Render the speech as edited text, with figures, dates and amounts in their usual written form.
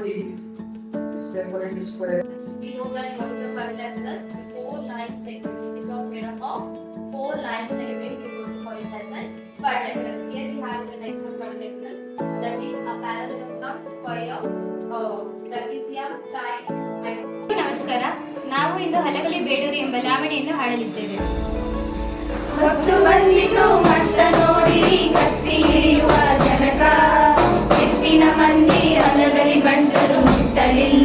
We know that what is a quadrilateral? The 4 line segment is all made up of 4 line segment. We will call it as a quadrilateral. Here we have the types of quadrilaterals. That is a parallelogram, square, trapezium, kite, and. ನಮಸ್ಕಾರ. ನಾವು ಇಂದು ಹಲಗಲಿ ಬೇಡೂರು ಎಂಬ ಲಾವಣಿಯನ್ನು ಹಾಡಲಿದ್ದೇವೆ. ಹೊತ್ತು ಬಂದಿತು ಮಟ್ಟ ನೋಡಿರಿ ಕತ್ತಿ ಹಿಡಿಯುವ ಜನಕ ಎತ್ತಿನ ಮಂದಿ ಹೊಲದಲ್ಲಿ ಬಂಟರು ಮುಟ್ಟಲಿಲ್ಲ